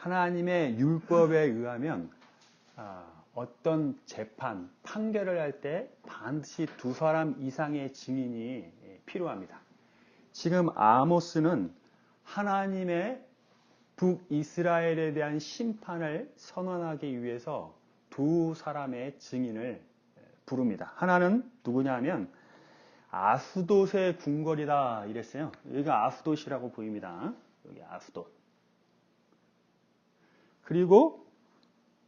하나님의 율법에 의하면 어떤 재판, 판결을 할 때 반드시 두 사람 이상의 증인이 필요합니다. 지금 아모스는 하나님의 북이스라엘에 대한 심판을 선언하기 위해서 두 사람의 증인을 부릅니다. 하나는 누구냐 하면 아스돗의 궁궐이다 이랬어요. 여기가 아스돗이라고 보입니다. 여기 아스돗. 그리고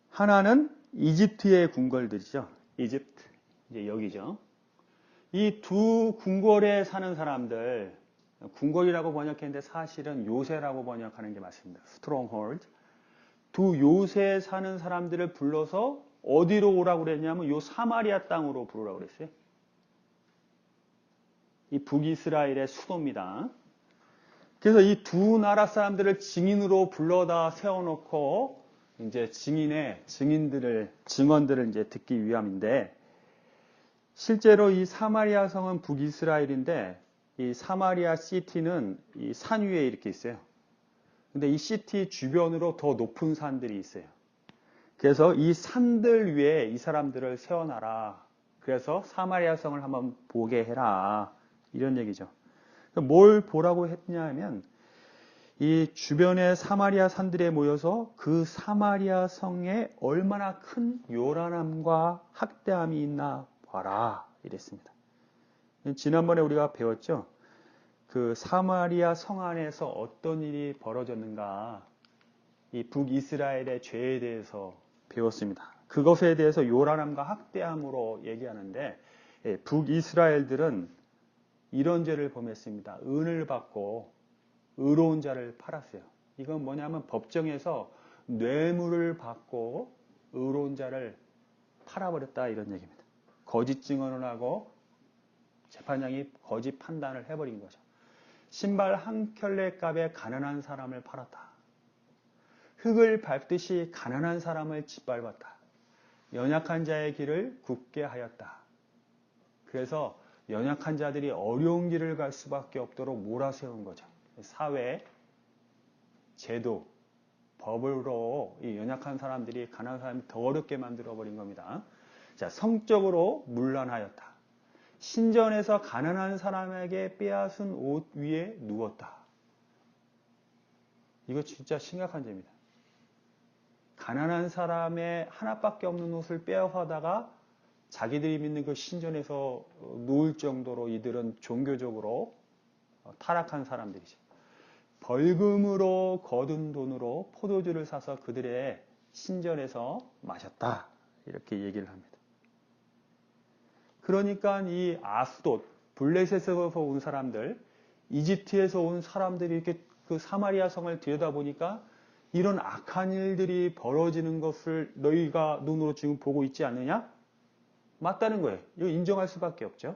하나는 이집트의 궁궐들이죠. 이집트. 이제 여기죠. 이 두 궁궐에 사는 사람들, 궁궐이라고 번역했는데 사실은 요새라고 번역하는 게 맞습니다. 스트롱홀드. 두 요새에 사는 사람들을 불러서 어디로 오라고 그랬냐면 요 사마리아 땅으로 부르라고 그랬어요. 이 북이스라엘의 수도입니다. 그래서 이 두 나라 사람들을 증인으로 불러다 세워놓고 이제 증언들을 이제 듣기 위함인데, 실제로 이 사마리아 성은 북이스라엘인데 이 사마리아 시티는 이 산 위에 이렇게 있어요. 근데 이 시티 주변으로 더 높은 산들이 있어요. 그래서 이 산들 위에 이 사람들을 세워놔라. 그래서 사마리아 성을 한번 보게 해라. 이런 얘기죠. 뭘 보라고 했냐 하면 이 주변의 사마리아 산들에 모여서 그 사마리아 성에 얼마나 큰 요란함과 학대함이 있나 봐라. 이랬습니다. 지난번에 우리가 배웠죠. 그 사마리아 성 안에서 어떤 일이 벌어졌는가, 이 북이스라엘의 죄에 대해서 배웠습니다. 그것에 대해서 요란함과 학대함으로 얘기하는데, 북이스라엘들은 이런 죄를 범했습니다. 은을 받고 의로운 자를 팔았어요. 이건 뭐냐면 법정에서 뇌물을 받고 의로운 자를 팔아버렸다 이런 얘기입니다. 거짓 증언을 하고 재판장이 거짓 판단을 해버린 거죠. 신발 한 켤레 값에 가난한 사람을 팔았다. 흙을 밟듯이 가난한 사람을 짓밟았다. 연약한 자의 길을 굽게 하였다. 그래서 연약한 자들이 어려운 길을 갈 수밖에 없도록 몰아세운 거죠. 사회, 제도, 법으로 이 연약한 사람들이 가난한 사람이 더 어렵게 만들어버린 겁니다. 자, 성적으로 문란하였다. 신전에서 가난한 사람에게 빼앗은 옷 위에 누웠다. 이거 진짜 심각한 죄입니다. 가난한 사람의 하나밖에 없는 옷을 빼앗아다가 자기들이 믿는 그 신전에서 누울 정도로 이들은 종교적으로 타락한 사람들이죠. 벌금으로 거둔 돈으로 포도주를 사서 그들의 신전에서 마셨다. 이렇게 얘기를 합니다. 그러니까 이 아스돗, 블레셋에서 온 사람들, 이집트에서 온 사람들이 이렇게 그 사마리아 성을 들여다보니까 이런 악한 일들이 벌어지는 것을 너희가 눈으로 지금 보고 있지 않느냐? 맞다는 거예요. 이거 인정할 수밖에 없죠.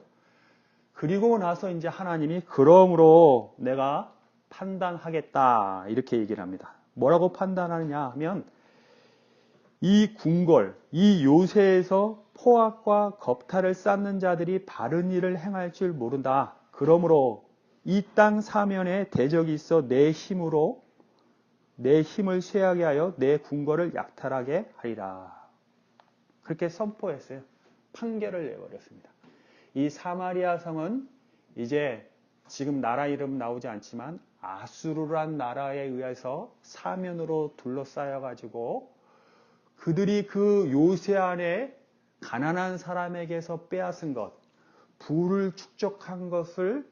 그리고 나서 이제 하나님이 그러므로 내가 판단하겠다 이렇게 얘기를 합니다. 뭐라고 판단하느냐 하면 이 궁궐, 이 요새에서 포악과 겁탈을 쌓는 자들이 바른 일을 행할 줄 모른다. 그러므로 이 땅 사면에 대적이 있어 내 힘을 쇠하게 하여 내 궁궐을 약탈하게 하리라. 그렇게 선포했어요. 판결을 내버렸습니다. 이 사마리아 성은 이제 지금 나라 이름 나오지 않지만 아수르란 나라에 의해서 사면으로 둘러싸여 가지고 그들이 그 요새 안에 가난한 사람에게서 빼앗은 것, 부를 축적한 것을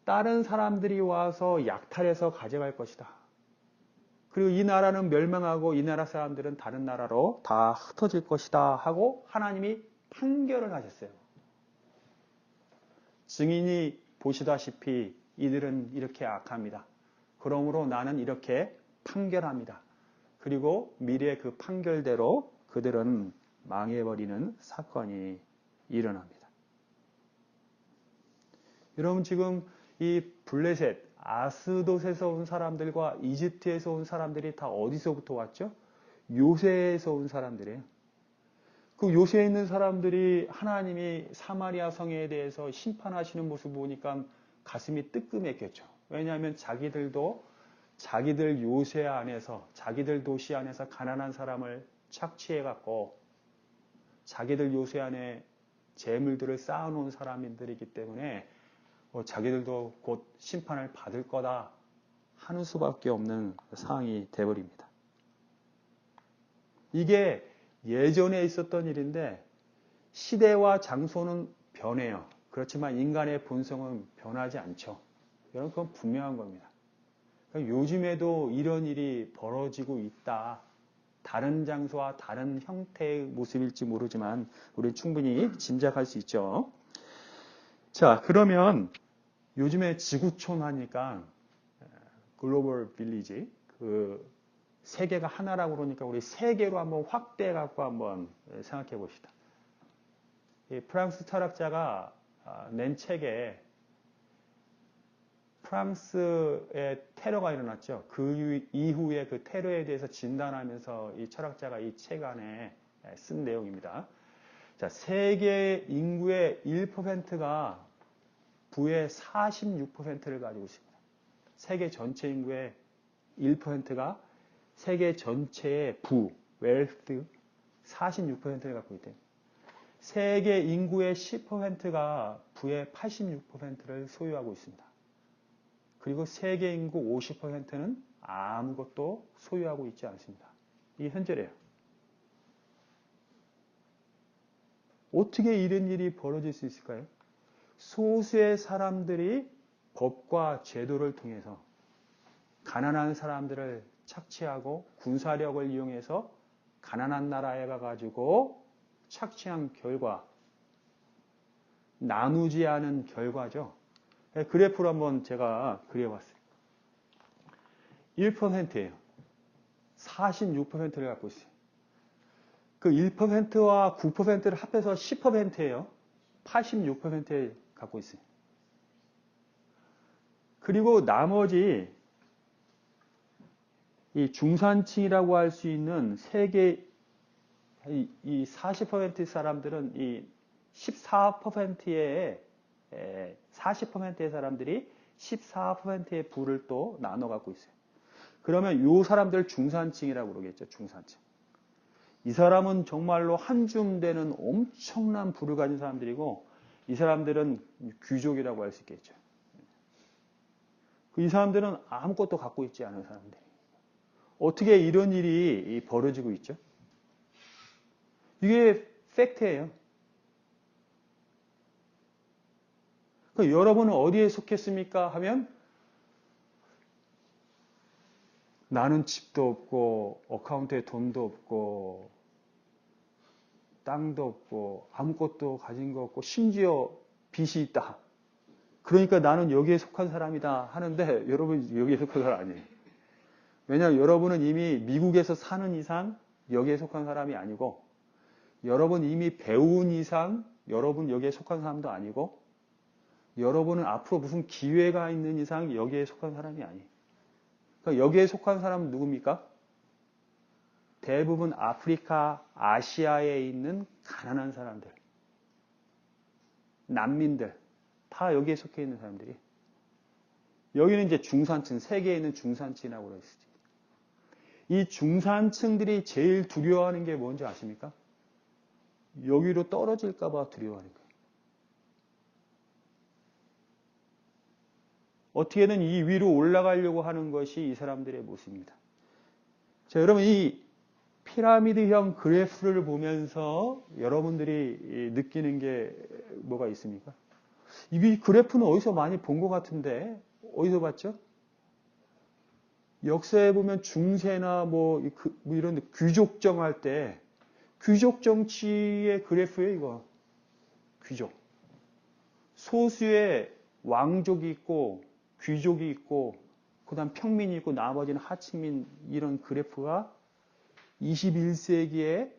다른 사람들이 와서 약탈해서 가져갈 것이다. 그리고 이 나라는 멸망하고 이 나라 사람들은 다른 나라로 다 흩어질 것이다 하고 하나님이 판결을 하셨어요. 증인이 보시다시피 이들은 이렇게 악합니다. 그러므로 나는 이렇게 판결합니다. 그리고 미래의 그 판결대로 그들은 망해버리는 사건이 일어납니다. 여러분 지금 이 블레셋, 아스돗에서 온 사람들과 이집트에서 온 사람들이 다 어디서부터 왔죠? 요새에서 온 사람들이에요. 그 요새에 있는 사람들이 하나님이 사마리아 성에 대해서 심판하시는 모습을 보니까 가슴이 뜨끔했겠죠. 왜냐하면 자기들도 자기들 요새 안에서, 자기들 도시 안에서 가난한 사람을 착취해갖고 자기들 요새 안에 재물들을 쌓아놓은 사람들이기 때문에 자기들도 곧 심판을 받을 거다 하는 수밖에 없는 상황이 되어버립니다. 이게 예전에 있었던 일인데 시대와 장소는 변해요. 그렇지만 인간의 본성은 변하지 않죠. 여러분, 그건 분명한 겁니다. 그러니까 요즘에도 이런 일이 벌어지고 있다. 다른 장소와 다른 형태의 모습일지 모르지만 우리는 충분히 짐작할 수 있죠. 자, 그러면 요즘에 지구촌 하니까 글로벌 빌리지, 그 세계가 하나라고 그러니까 우리 세계로 한번 확대해 갖고 한번 생각해 봅시다. 이 프랑스 철학자가 낸 책에 프랑스에 테러가 일어났죠. 그 이후에 그 테러에 대해서 진단하면서 이 철학자가 이 책 안에 쓴 내용입니다. 자, 세계 인구의 1%가 부의 46%를 가지고 있습니다. 세계 전체 인구의 1%가 세계 전체의 부, 웰스 46%를 갖고 있대요. 세계 인구의 10%가 부의 86%를 소유하고 있습니다. 그리고 세계 인구 50%는 아무것도 소유하고 있지 않습니다. 이게 현재래요. 어떻게 이런 일이 벌어질 수 있을까요? 소수의 사람들이 법과 제도를 통해서 가난한 사람들을 착취하고 군사력을 이용해서 가난한 나라에 가가지고 착취한 결과, 나누지 않은 결과죠. 그래프를 한번 제가 그려봤어요. 1%예요. 46%를 갖고 있어요. 그 1%와 9%를 합해서 10%예요. 86%를 갖고 있어요. 그리고 나머지 이 중산층이라고 할 수 있는 세계 이 40% 사람들은 이 14%의 40%의 사람들이 14%의 부를 또 나눠 갖고 있어요. 그러면 이 사람들 중산층이라고 그러겠죠. 중산층. 이 사람은 정말로 한 줌 되는 엄청난 부를 가진 사람들이고 이 사람들은 귀족이라고 할 수 있겠죠. 이 사람들은 아무것도 갖고 있지 않은 사람들. 어떻게 이런 일이 벌어지고 있죠? 이게 팩트예요. 여러분은 어디에 속했습니까? 하면 나는 집도 없고 어카운트에 돈도 없고 땅도 없고 아무것도 가진 거 없고 심지어 빚이 있다. 그러니까 나는 여기에 속한 사람이다 하는데 여러분 여기에 속한 사람 아니에요. 왜냐하면 여러분은 이미 미국에서 사는 이상 여기에 속한 사람이 아니고 여러분 이미 배운 이상 여러분 여기에 속한 사람도 아니고 여러분은 앞으로 무슨 기회가 있는 이상 여기에 속한 사람이 아니에요. 그러니까 여기에 속한 사람은 누굽니까? 대부분 아프리카, 아시아에 있는 가난한 사람들, 난민들, 다 여기에 속해 있는 사람들이. 여기는 이제 중산층, 세계에 있는 중산층이라고 그랬어요. 이 중산층들이 제일 두려워하는 게 뭔지 아십니까? 여기로 떨어질까봐 두려워하는 거예요. 어떻게든 이 위로 올라가려고 하는 것이 이 사람들의 모습입니다. 자, 여러분 이 피라미드형 그래프를 보면서 여러분들이 느끼는 게 뭐가 있습니까? 이 그래프는 어디서 많이 본 것 같은데 어디서 봤죠? 역사에 보면 중세나 뭐 이런 귀족정 할 때 귀족 정치의 그래프예요, 이거. 귀족. 소수의 왕족이 있고 귀족이 있고 그다음 평민이 있고 나머지는 하층민 이런 그래프가 21세기에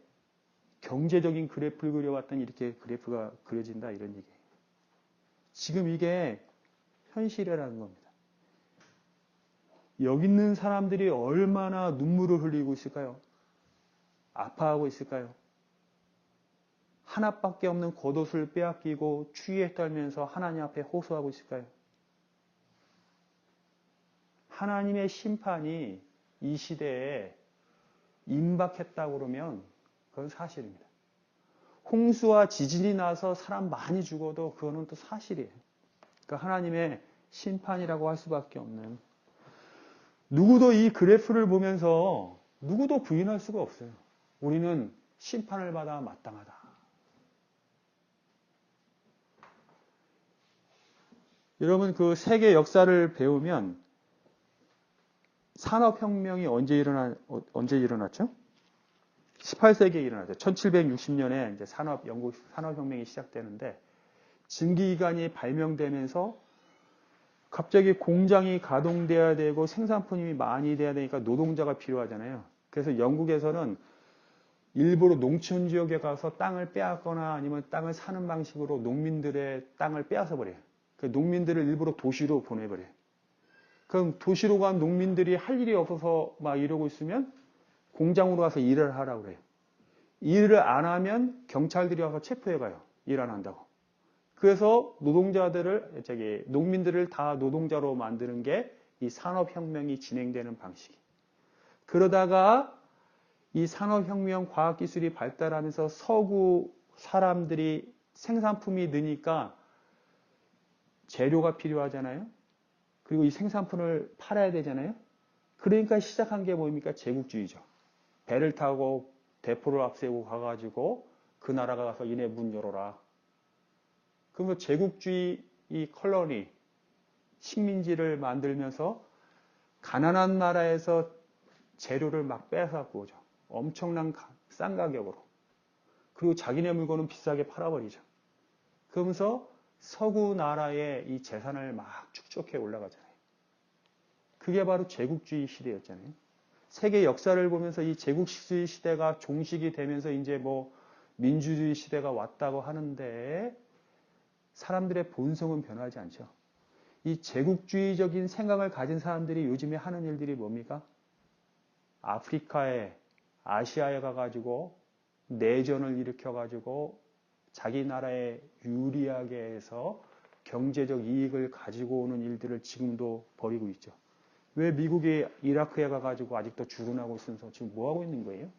경제적인 그래프를 그려왔더니 이렇게 그래프가 그려진다 이런 얘기예요. 지금 이게 현실이라는 겁니다. 여기 있는 사람들이 얼마나 눈물을 흘리고 있을까요? 아파하고 있을까요? 하나밖에 없는 겉옷을 빼앗기고 추위에 떨면서 하나님 앞에 호소하고 있을까요? 하나님의 심판이 이 시대에 임박했다고 그러면 그건 사실입니다. 홍수와 지진이 나서 사람 많이 죽어도 그거는 또 사실이에요. 그러니까 하나님의 심판이라고 할 수밖에 없는. 누구도 이 그래프를 보면서 누구도 부인할 수가 없어요. 우리는 심판을 받아 마땅하다. 여러분, 그 세계 역사를 배우면 산업혁명이 언제 일어났죠? 18세기에 일어났죠. 1760년에 이제 영국 산업혁명이 시작되는데, 증기기관이 발명되면서 갑자기 공장이 가동돼야 되고 생산품이 많이 돼야 되니까 노동자가 필요하잖아요. 그래서 영국에서는 일부러 농촌 지역에 가서 땅을 빼앗거나 아니면 땅을 사는 방식으로 농민들의 땅을 빼앗아 버려요. 그 농민들을 일부러 도시로 보내버려요. 그럼 도시로 간 농민들이 할 일이 없어서 막 이러고 있으면 공장으로 가서 일을 하라고 그래요. 일을 안 하면 경찰들이 와서 체포해 가요. 일 안 한다고. 그래서 농민들을 다 노동자로 만드는 게 이 산업혁명이 진행되는 방식이에요. 그러다가 이 산업혁명 과학기술이 발달하면서 서구 사람들이 생산품이 느니까 재료가 필요하잖아요. 그리고 이 생산품을 팔아야 되잖아요. 그러니까 시작한 게 뭡니까? 제국주의죠. 배를 타고 대포를 앞세우고 가가지고 그 나라가 가서 이네 문 열어라. 그러면 제국주의 이 컬러니, 식민지를 만들면서 가난한 나라에서 재료를 막 빼앗고 오죠. 엄청난 싼 가격으로. 그리고 자기네 물건은 비싸게 팔아버리죠. 그러면서 서구 나라의 이 재산을 막 축적해 올라가잖아요. 그게 바로 제국주의 시대였잖아요. 세계 역사를 보면서 이 제국주의 시대가 종식이 되면서 이제 뭐 민주주의 시대가 왔다고 하는데 사람들의 본성은 변하지 않죠. 이 제국주의적인 생각을 가진 사람들이 요즘에 하는 일들이 뭡니까? 아프리카에, 아시아에 가가지고 내전을 일으켜가지고 자기 나라에 유리하게 해서 경제적 이익을 가지고 오는 일들을 지금도 벌이고 있죠. 왜 미국이 이라크에 가가지고 아직도 주둔하고 있으면서 지금 뭐 하고 있는 거예요?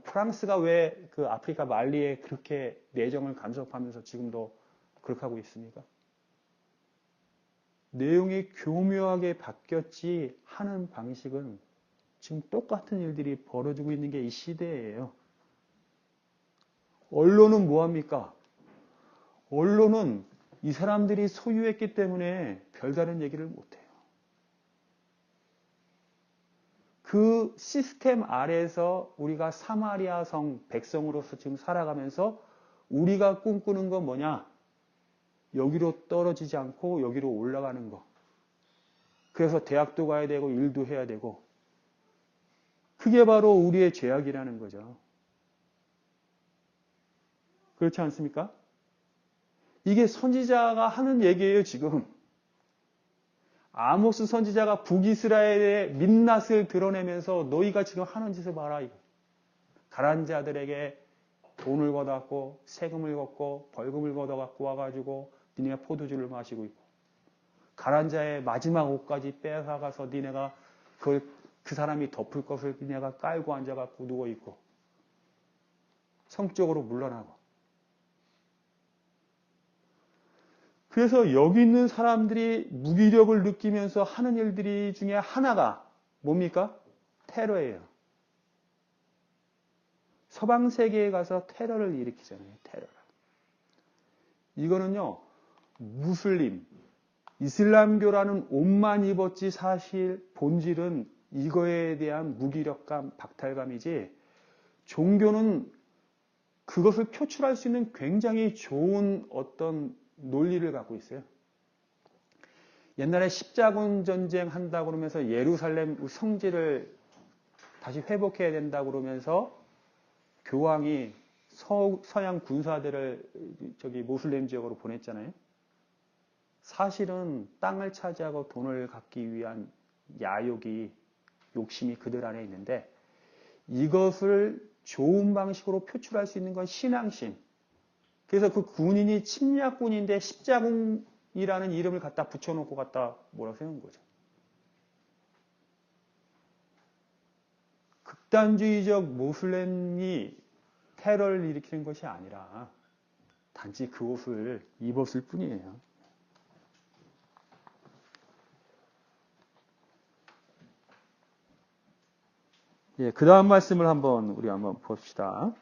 프랑스가 왜 그 아프리카 말리에 그렇게 내정을 간섭하면서 지금도 그렇게 하고 있습니까? 내용이 교묘하게 바뀌었지 하는 방식은 지금 똑같은 일들이 벌어지고 있는 게 이 시대예요. 언론은 뭐합니까? 언론은 이 사람들이 소유했기 때문에 별다른 얘기를 못해요. 그 시스템 아래에서 우리가 사마리아 성 백성으로서 지금 살아가면서 우리가 꿈꾸는 건 뭐냐? 여기로 떨어지지 않고 여기로 올라가는 거. 그래서 대학도 가야 되고 일도 해야 되고 그게 바로 우리의 죄악이라는 거죠. 그렇지 않습니까? 이게 선지자가 하는 얘기예요, 지금. 아모스 선지자가 북이스라엘의 민낯을 드러내면서 너희가 지금 하는 짓을 봐라. 가난한 자들에게 돈을 걷어갖고 세금을 걷고 벌금을 걷어갖고 와가지고 니네가 포도주를 마시고 있고 가난한 자의 마지막 옷까지 빼앗아가서 니네가 그 사람이 덮을 것을 니네가 깔고 앉아갖고 누워있고 성적으로 물러나고 그래서 여기 있는 사람들이 무기력을 느끼면서 하는 일들이 중에 하나가 뭡니까? 테러예요. 서방 세계에 가서 테러를 일으키잖아요. 테러를. 이거는요. 무슬림, 이슬람교라는 옷만 입었지 사실 본질은 이거에 대한 무기력감, 박탈감이지 종교는 그것을 표출할 수 있는 굉장히 좋은 어떤 논리를 갖고 있어요. 옛날에 십자군 전쟁 한다고 그러면서 예루살렘 성지를 다시 회복해야 된다고 그러면서 교황이 서양 군사들을 모슬렘 지역으로 보냈잖아요. 사실은 땅을 차지하고 돈을 갖기 위한 욕심이 그들 안에 있는데 이것을 좋은 방식으로 표출할 수 있는 건 신앙심. 그래서 그 군인이 침략군인데 십자군이라는 이름을 갖다 붙여놓고 갖다 뭐라고 세운 거죠. 극단주의적 모슬렘이 테러를 일으키는 것이 아니라 단지 그 옷을 입었을 뿐이에요. 예, 그 다음 말씀을 우리 한번 봅시다.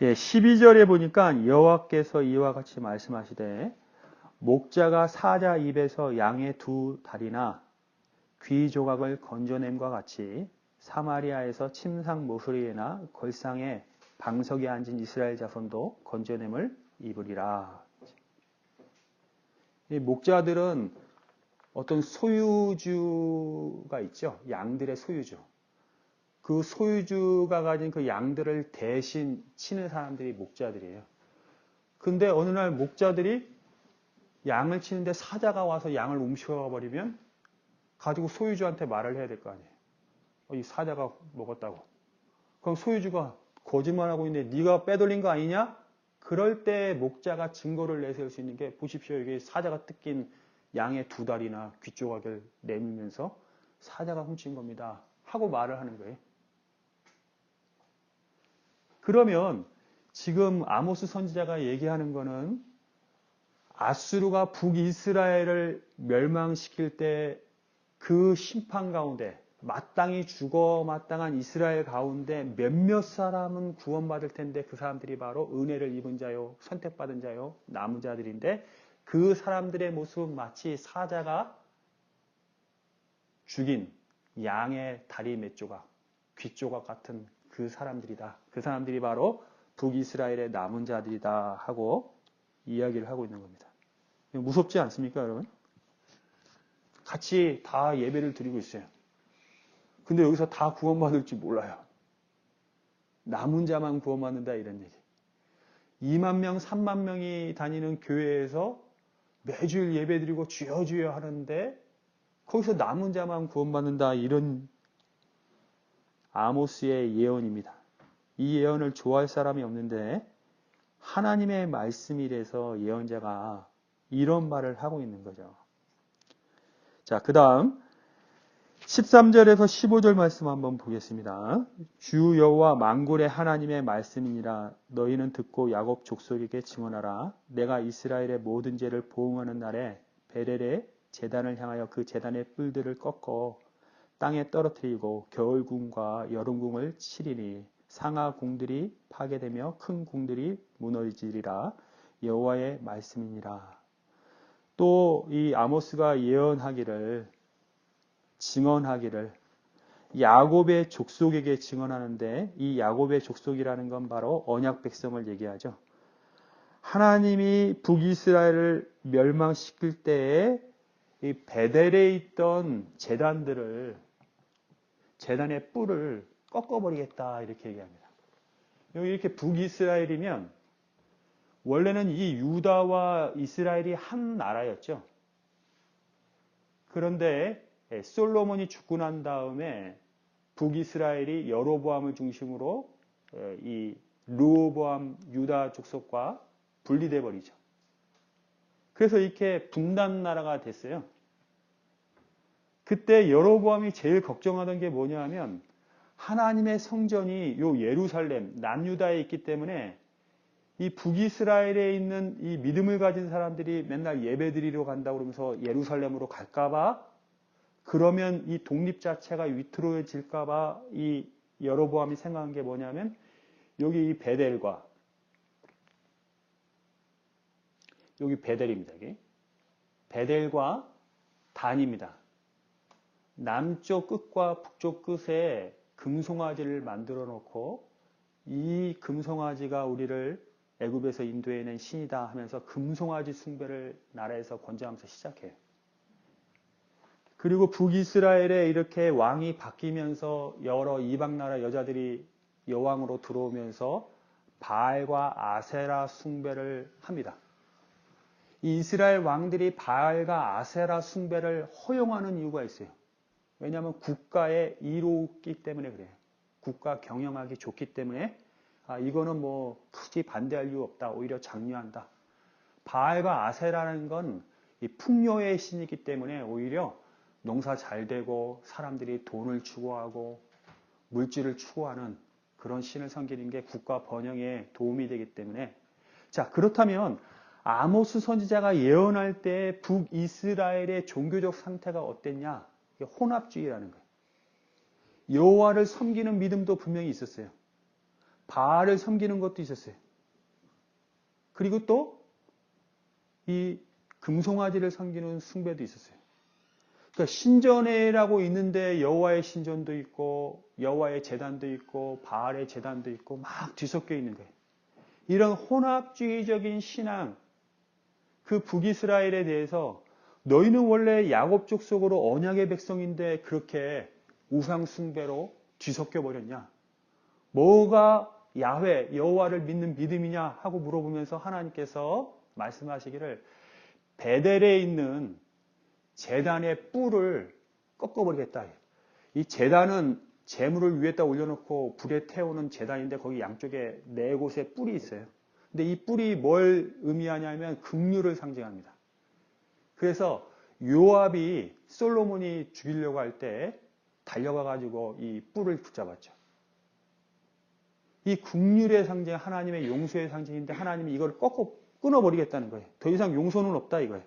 예, 12절에 보니까 여호와께서 이와 같이 말씀하시되 목자가 사자 입에서 양의 두 다리나 귀 조각을 건져냄과 같이 사마리아에서 침상 모서리에나 걸상에 방석에 앉은 이스라엘 자손도 건져냄을 입으리라. 이 목자들은 어떤 소유주가 있죠. 양들의 소유주. 그 소유주가 가진 그 양들을 대신 치는 사람들이 목자들이에요. 근데 어느 날 목자들이 양을 치는데 사자가 와서 양을 훔쳐가 버리면 가지고 소유주한테 말을 해야 될 거 아니에요. 이 사자가 먹었다고. 그럼 소유주가 거짓말하고 있는데 네가 빼돌린 거 아니냐? 그럴 때 목자가 증거를 내세울 수 있는 게 보십시오. 이게 사자가 뜯긴 양의 두 다리나 귀 조각을 내밀면서 사자가 훔친 겁니다. 하고 말을 하는 거예요. 그러면 지금 아모스 선지자가 얘기하는 거는 아수르가 북이스라엘을 멸망시킬 때 그 심판 가운데 마땅히 죽어 마땅한 이스라엘 가운데 몇몇 사람은 구원받을 텐데 그 사람들이 바로 은혜를 입은 자요, 선택받은 자요, 남은 자들인데 그 사람들의 모습은 마치 사자가 죽인 양의 다리 몇 조각, 귀 조각 같은 그 사람들이다. 그 사람들이 바로 북이스라엘의 남은 자들이다 하고 이야기를 하고 있는 겁니다. 무섭지 않습니까, 여러분? 같이 다 예배를 드리고 있어요. 근데 여기서 다 구원받을지 몰라요. 남은 자만 구원받는다 이런 얘기. 2만 명, 3만 명이 다니는 교회에서 매주일 예배 드리고 주여 주여 하는데 거기서 남은 자만 구원받는다 이런 아모스의 예언입니다. 이 예언을 좋아할 사람이 없는데 하나님의 말씀이라서 예언자가 이런 말을 하고 있는 거죠. 자, 그 다음 13절에서 15절 말씀 한번 보겠습니다. 주 여호와 만군의 하나님의 말씀이니라. 너희는 듣고 야곱 족속에게 증언하라. 내가 이스라엘의 모든 죄를 보응하는 날에 베델의 제단을 향하여 그 제단의 뿔들을 꺾어 땅에 떨어뜨리고 겨울궁과 여름궁을 치리니 상하궁들이 파괴되며 큰 궁들이 무너지리라. 여호와의 말씀이니라. 또 이 아모스가 예언하기를 증언하기를 야곱의 족속에게 증언하는데 이 야곱의 족속이라는 건 바로 언약 백성을 얘기하죠. 하나님이 북이스라엘을 멸망시킬 때에 이 베델에 있던 제단의 뿔을 꺾어버리겠다 이렇게 얘기합니다. 여기 이렇게 북이스라엘이면 원래는 이 유다와 이스라엘이 한 나라였죠. 그런데 솔로몬이 죽고 난 다음에 북이스라엘이 여로보암을 중심으로 이 르호보암 유다 족속과 분리돼 버리죠. 그래서 이렇게 분단 나라가 됐어요. 그때 여로보암이 제일 걱정하던 게 뭐냐 하면 하나님의 성전이 요 예루살렘 남유다에 있기 때문에 이 북이스라엘에 있는 이 믿음을 가진 사람들이 맨날 예배드리러 간다고 그러면서 예루살렘으로 갈까봐 그러면 이 독립 자체가 위태로워질까봐 이 여로보암이 생각한 게 뭐냐면 여기 이 베델과 여기 베델입니다. 여기. 베델과 단입니다. 남쪽 끝과 북쪽 끝에 금송아지를 만들어 놓고 이 금송아지가 우리를 애굽에서 인도해낸 신이다 하면서 금송아지 숭배를 나라에서 권장하면서 시작해요. 그리고 북이스라엘에 이렇게 왕이 바뀌면서 여러 이방 나라 여자들이 여왕으로 들어오면서 바알과 아세라 숭배를 합니다. 이 이스라엘 왕들이 바알과 아세라 숭배를 허용하는 이유가 있어요. 왜냐하면 국가에 이롭기 때문에 그래요. 국가 경영하기 좋기 때문에 이거는 뭐 굳이 반대할 이유 없다. 오히려 장려한다. 바알과 아세라는 건 이 풍요의 신이기 때문에 오히려 농사 잘 되고 사람들이 돈을 추구하고 물질을 추구하는 그런 신을 섬기는 게 국가 번영에 도움이 되기 때문에 자, 그렇다면 아모스 선지자가 예언할 때 북이스라엘의 종교적 상태가 어땠냐? 이게 혼합주의라는 거예요. 여호와를 섬기는 믿음도 분명히 있었어요. 바알을 섬기는 것도 있었어요. 그리고 또 이 금송아지를 섬기는 숭배도 있었어요. 그러니까 신전에라고 있는데 여호와의 신전도 있고 여호와의 제단도 있고 바알의 제단도 있고 막 뒤섞여 있는 거예요. 이런 혼합주의적인 신앙, 그 북이스라엘에 대해서 너희는 원래 야곱 족속으로 언약의 백성인데 그렇게 우상 숭배로 뒤섞여 버렸냐? 뭐가 야훼, 여호와를 믿는 믿음이냐 하고 물어보면서 하나님께서 말씀하시기를 베델에 있는 제단의 뿔을 꺾어버리겠다. 이 제단은 재물을 위에다 올려놓고 불에 태우는 제단인데 거기 양쪽에 네 곳에 뿔이 있어요. 근데 이 뿔이 뭘 의미하냐면 긍휼을 상징합니다. 그래서 요압이 솔로몬이 죽이려고 할 때 달려가 가지고 이 뿔을 붙잡았죠. 이 긍휼의 상징, 하나님의 용서의 상징인데 하나님이 이걸 끊어버리겠다는 거예요. 더 이상 용서는 없다 이거예요.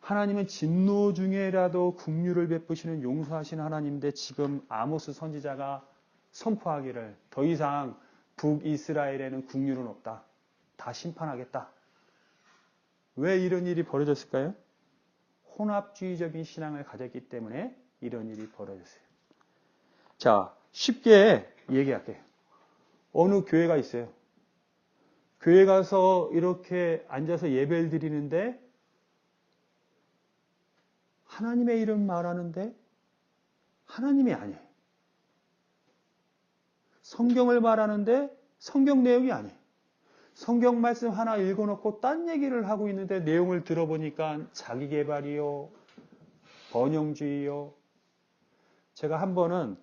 하나님은 진노 중에라도 긍휼을 베푸시는 용서하신 하나님인데 지금 아모스 선지자가 선포하기를 더 이상 북이스라엘에는 긍휼은 없다. 다 심판하겠다. 왜 이런 일이 벌어졌을까요? 혼합주의적인 신앙을 가졌기 때문에 이런 일이 벌어졌어요. 자, 쉽게 얘기할게요. 어느 교회가 있어요. 교회 가서 이렇게 앉아서 예배를 드리는데 하나님의 이름 말하는데 하나님이 아니에요. 성경을 말하는데 성경 내용이 아니에요. 성경 말씀 하나 읽어놓고 딴 얘기를 하고 있는데 내용을 들어보니까 자기개발이요, 번영주의요. 제가 한 번은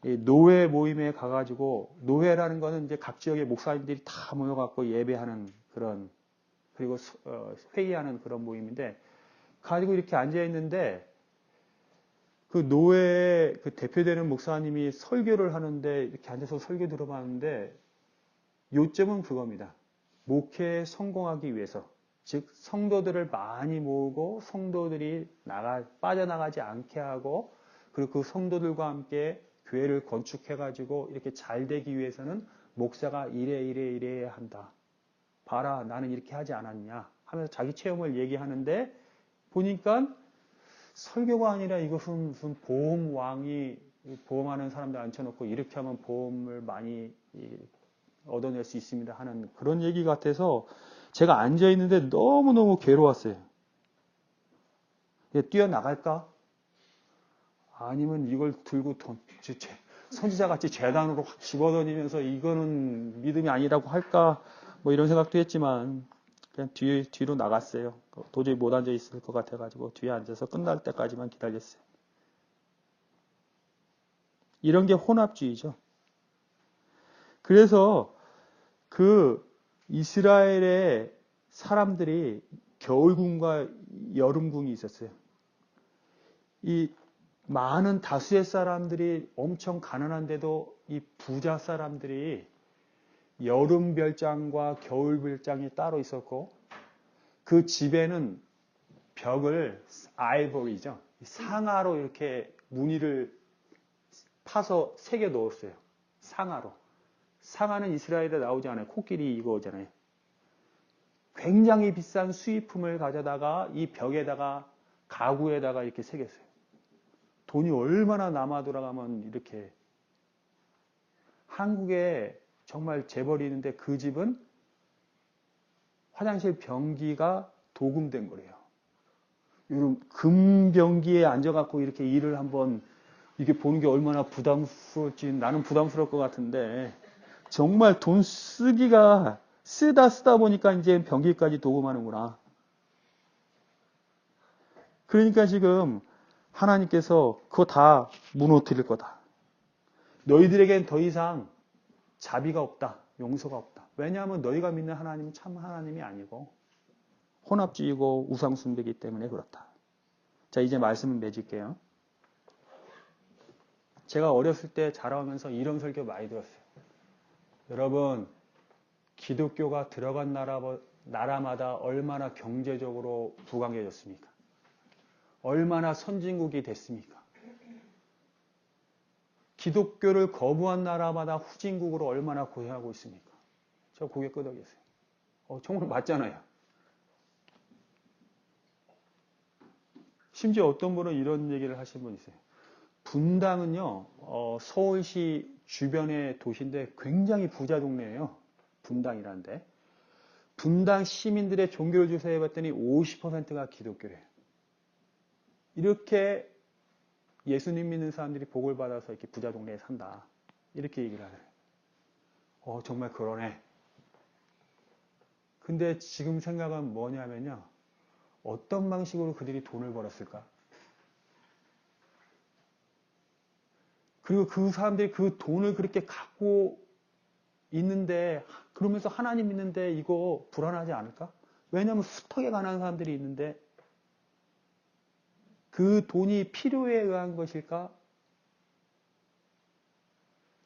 노회 모임에 가가지고 노회라는 거는 이제 각 지역의 목사님들이 다 모여갖고 예배하는 그런 그리고 회의하는 그런 모임인데 가지고 이렇게 앉아 있는데 그 노회의 그 대표되는 목사님이 설교를 하는데 이렇게 앉아서 설교 들어봤는데 요점은 그겁니다. 목회에 성공하기 위해서 즉 성도들을 많이 모으고 성도들이 빠져나가지 않게 하고 그리고 그 성도들과 함께 교회를 건축해가지고 이렇게 잘 되기 위해서는 목사가 이래 한다. 봐라, 나는 이렇게 하지 않았냐 하면서 자기 체험을 얘기하는데 보니까 설교가 아니라 이것은 무슨 보험왕이 보험하는 사람들 앉혀놓고 이렇게 하면 보험을 많이 얻어낼 수 있습니다 하는 그런 얘기 같아서 제가 앉아있는데 너무너무 괴로웠어요. 뛰어나갈까? 아니면 이걸 들고 선지자같이 재단으로 확 집어던지면서 이거는 믿음이 아니라고 할까? 뭐 이런 생각도 했지만 그냥 뒤로 나갔어요. 도저히 못 앉아 있을 것 같아가지고 뒤에 앉아서 끝날 때까지만 기다렸어요. 이런 게 혼합주의죠. 그래서 그 이스라엘의 사람들이 겨울궁과 여름궁이 있었어요. 이 많은 다수의 사람들이 엄청 가난한데도 이 부자 사람들이 여름 별장과 겨울 별장이 따로 있었고 그 집에는 벽을 아이보리죠. 상아로 이렇게 무늬를 파서 새겨 넣었어요. 상아로. 상아는 이스라엘에 나오지 않아요. 코끼리 이거잖아요. 굉장히 비싼 수입품을 가져다가 이 벽에다가 가구에다가 이렇게 새겼어요. 돈이 얼마나 남아 돌아가면 이렇게 한국에 정말 재벌이 있는데 그 집은 화장실 변기가 도금된 거래요. 이런 금변기에 앉아갖고 이렇게 일을 한번 이렇게 보는 게 얼마나 부담스러울지 나는 부담스러울 것 같은데 정말 돈 쓰다 보니까 이제 변기까지 도금하는구나. 그러니까 지금 하나님께서 그거 다 무너뜨릴 거다. 너희들에겐 더 이상 자비가 없다. 용서가 없다. 왜냐하면 너희가 믿는 하나님은 참 하나님이 아니고 혼합주의고 우상숭배이기 때문에 그렇다. 자, 이제 말씀을 맺을게요. 제가 어렸을 때 자라오면서 이런 설교 많이 들었어요. 여러분, 기독교가 들어간 나라마다 얼마나 경제적으로 부강해졌습니까? 얼마나 선진국이 됐습니까? 기독교를 거부한 나라마다 후진국으로 얼마나 고생하고 있습니까? 저 고개 끄덕였어요. 정말 맞잖아요. 심지어 어떤 분은 이런 얘기를 하신 분 있어요. 분당은요, 서울시 주변의 도시인데 굉장히 부자 동네예요. 분당이라는데. 분당 시민들의 종교를 조사해봤더니 50%가 기독교래요. 이렇게 예수님 믿는 사람들이 복을 받아서 이렇게 부자 동네에 산다. 이렇게 얘기를 하네요. 정말 그러네. 근데 지금 생각은 뭐냐면요. 어떤 방식으로 그들이 돈을 벌었을까? 그리고 그 사람들이 그 돈을 그렇게 갖고 있는데, 그러면서 하나님 믿는데 이거 불안하지 않을까? 왜냐하면 숱하게 가난한 사람들이 있는데, 그 돈이 필요에 의한 것일까?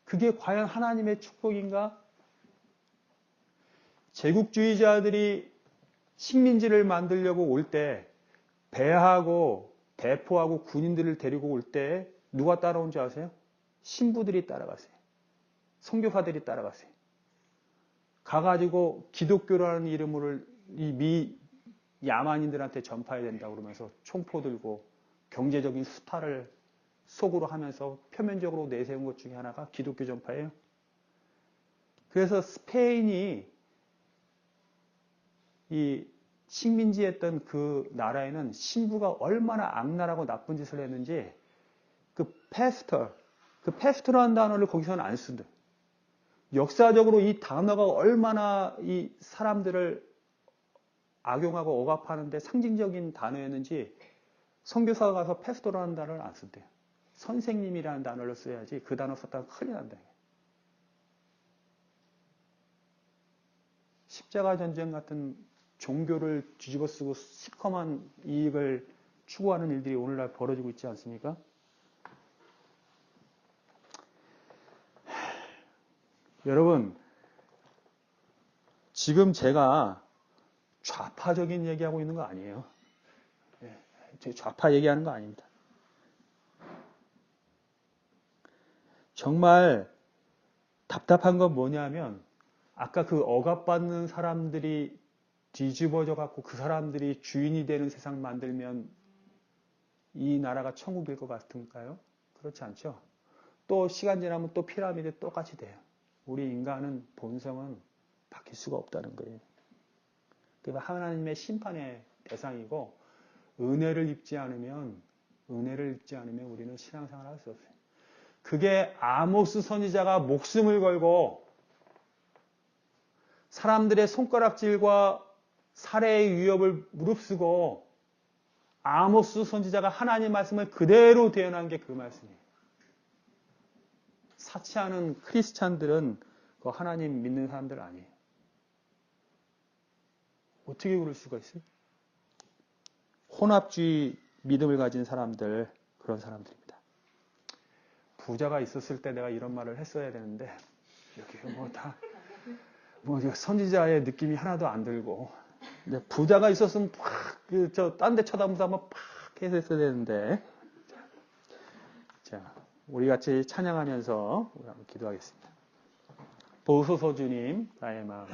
그게 과연 하나님의 축복인가? 제국주의자들이 식민지를 만들려고 올 때, 배하고 대포하고 군인들을 데리고 올 때 누가 따라온 줄 아세요? 신부들이 따라갔어요. 선교사들이 따라갔어요. 가가지고 기독교라는 이름으로 이 야만인들한테 전파해야 된다 그러면서 총포 들고 경제적인 수탈을 속으로 하면서 표면적으로 내세운 것 중에 하나가 기독교 전파예요. 그래서 스페인이 이 식민지였던 그 나라에는 신부가 얼마나 악랄하고 나쁜 짓을 했는지 그 페스터라는 단어를 거기서는 안 쓴대. 역사적으로 이 단어가 얼마나 이 사람들을 악용하고 억압하는데 상징적인 단어였는지 선교사가 가서 페스토라는 단어를 안 쓴대요. 선생님이라는 단어를 써야지 그 단어 썼다가 큰일 난다. 십자가 전쟁 같은 종교를 뒤집어 쓰고 시커먼 이익을 추구하는 일들이 오늘날 벌어지고 있지 않습니까? 여러분, 지금 제가 좌파적인 얘기하고 있는 거 아니에요. 좌파 얘기하는 거 아닙니다. 정말 답답한 건 뭐냐면 아까 그 억압받는 사람들이 뒤집어져 갖고 그 사람들이 주인이 되는 세상 만들면 이 나라가 천국일 것 같은가요? 그렇지 않죠. 또 시간 지나면 또 피라미드 똑같이 돼요. 우리 인간은 본성은 바뀔 수가 없다는 거예요. 그러니까 하나님의 심판의 대상이고 은혜를 입지 않으면 우리는 신앙생활을 할 수 없어요. 그게 아모스 선지자가 목숨을 걸고 사람들의 손가락질과 살해의 위협을 무릅쓰고 아모스 선지자가 하나님 말씀을 그대로 대언한 게 그 말씀이에요. 사치하는 크리스찬들은 그 하나님 믿는 사람들 아니에요. 어떻게 그럴 수가 있어요? 혼합주의 믿음을 가진 사람들, 그런 사람들입니다. 부자가 있었을 때 내가 이런 말을 했어야 되는데 여기 선지자의 느낌이 하나도 안 들고 부자가 있었으면 딴 데 쳐다보면서 한번 팍 해서 했어야 되는데. 자, 우리 같이 찬양하면서 우리 한번 기도하겠습니다. 보소서 주님, 나의 마음